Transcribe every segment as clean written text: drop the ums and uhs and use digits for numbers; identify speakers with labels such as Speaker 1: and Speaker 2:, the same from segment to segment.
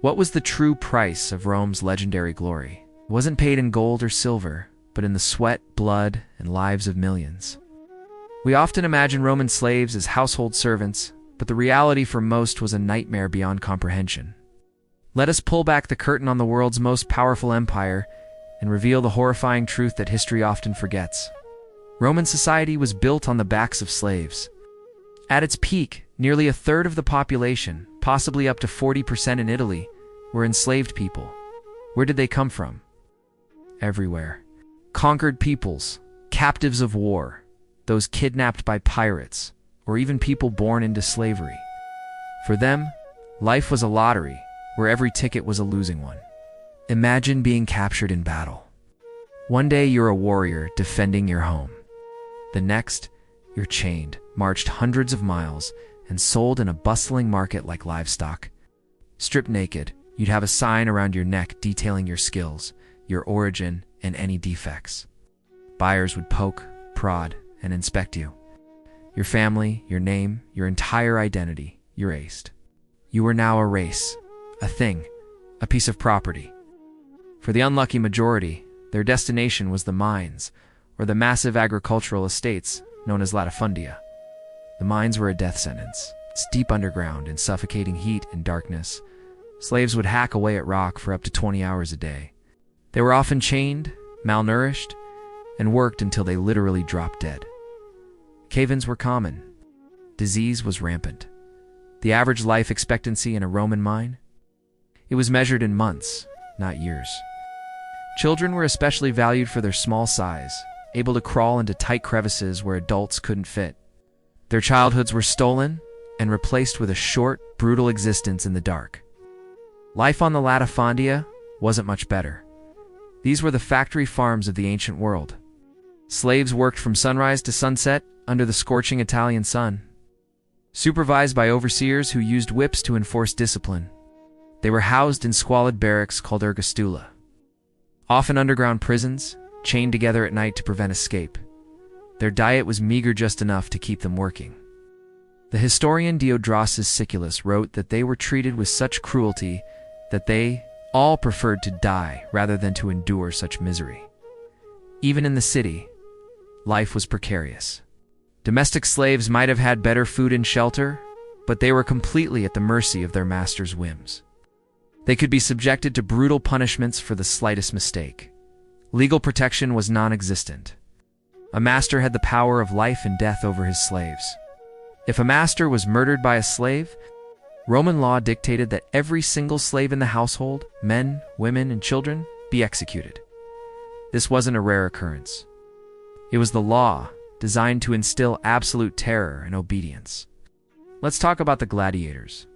Speaker 1: What was the true price of Rome's legendary glory? It wasn't paid in gold or silver, but in the sweat, blood, and lives of millions. We often imagine Roman slaves as household servants, but the reality for most was a nightmare beyond comprehension. Let us pull back the curtain on the world's most powerful empire and reveal the horrifying truth that history often forgets. Roman society was built on the backs of slaves. At its peak, nearly a third of the population, possibly up to 40% in Italy, were enslaved people. Where did they come from? Everywhere. Conquered peoples, captives of war, those kidnapped by pirates, or even people born into slavery. For them, life was a lottery, where every ticket was a losing one. Imagine being captured in battle. One day you're a warrior defending your home. The next, you're chained, marched hundreds of miles, and sold in a bustling market like livestock. Stripped naked, you'd have a sign around your neck detailing your skills, your origin, and any defects. Buyers would poke, prod, and inspect you. Your family, your name, your entire identity, you're aced. You were now a race, a thing, a piece of property. For the unlucky majority, their destination was the mines, or the massive agricultural estates known as latifundia. The mines were a death sentence. It's deep underground in suffocating heat and darkness. Slaves would hack away at rock for up to 20 hours a day. They were often chained, malnourished, and worked until they literally dropped dead. Cave-ins were common. Disease was rampant. The average life expectancy in a Roman mine? It was measured in months, not years. Children were especially valued for their small size, able to crawl into tight crevices where adults couldn't fit. Their childhoods were stolen and replaced with a short, brutal existence in the dark. Life on the latifundia wasn't much better. These were the factory farms of the ancient world. Slaves worked from sunrise to sunset under the scorching Italian sun, supervised by overseers who used whips to enforce discipline. They were housed in squalid barracks called ergastula, often underground prisons, chained together at night to prevent escape. Their diet was meager, just enough to keep them working. The historian Diodorus Siculus wrote that they were treated with such cruelty that they all preferred to die rather than to endure such misery. Even in the city, life was precarious. Domestic slaves might have had better food and shelter, but they were completely at the mercy of their master's whims. They could be subjected to brutal punishments for the slightest mistake. Legal protection was non-existent. A master had the power of life and death over his slaves. If a master was murdered by a slave, Roman law dictated that every single slave in the household, men, women, and children, be executed. This wasn't a rare occurrence. It was the law, designed to instill absolute terror and obedience. Let's talk about the gladiators.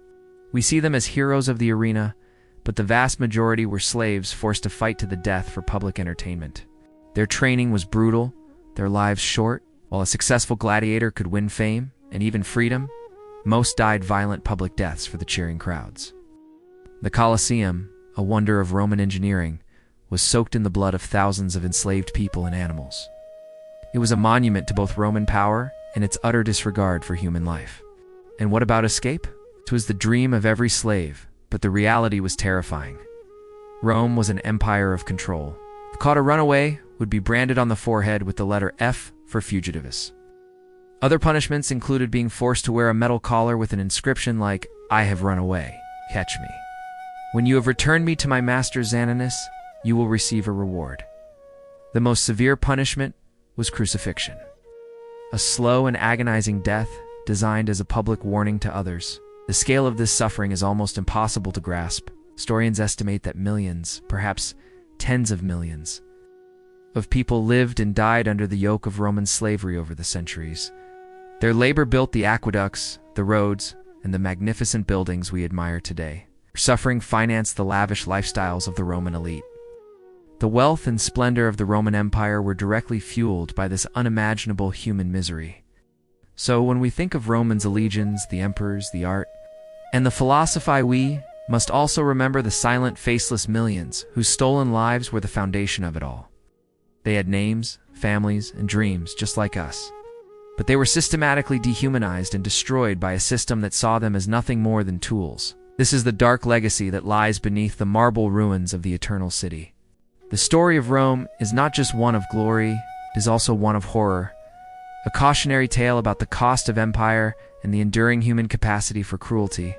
Speaker 1: We see them as heroes of the arena, but the vast majority were slaves forced to fight to the death for public entertainment. Their training was brutal, their lives short. While a successful gladiator could win fame and even freedom, most died violent public deaths for the cheering crowds. The Colosseum, a wonder of Roman engineering, was soaked in the blood of thousands of enslaved people and animals. It was a monument to both Roman power and its utter disregard for human life. And what about escape? It was the dream of every slave, but the reality was terrifying. Rome was an empire of control. If caught a runaway, would be branded on the forehead with the letter F for fugitivus. Other punishments included being forced to wear a metal collar with an inscription like, "I have run away, catch me. When you have returned me to my master Xananas, you will receive a reward." The most severe punishment was crucifixion. A slow and agonizing death designed as a public warning to others. The scale of this suffering is almost impossible to grasp. Historians estimate that millions, perhaps tens of millions, of people lived and died under the yoke of Roman slavery over the centuries. Their labor built the aqueducts, the roads, and the magnificent buildings we admire today. Their suffering financed the lavish lifestyles of the Roman elite. The wealth and splendor of the Roman Empire were directly fueled by this unimaginable human misery. So when we think of Romans' legions, the emperors, the art, and the philosophy, we must also remember the silent, faceless millions whose stolen lives were the foundation of it all. They had names, families, and dreams just like us. But they were systematically dehumanized and destroyed by a system that saw them as nothing more than tools. This is the dark legacy that lies beneath the marble ruins of the Eternal City. The story of Rome is not just one of glory, it is also one of horror, a cautionary tale about the cost of empire and the enduring human capacity for cruelty.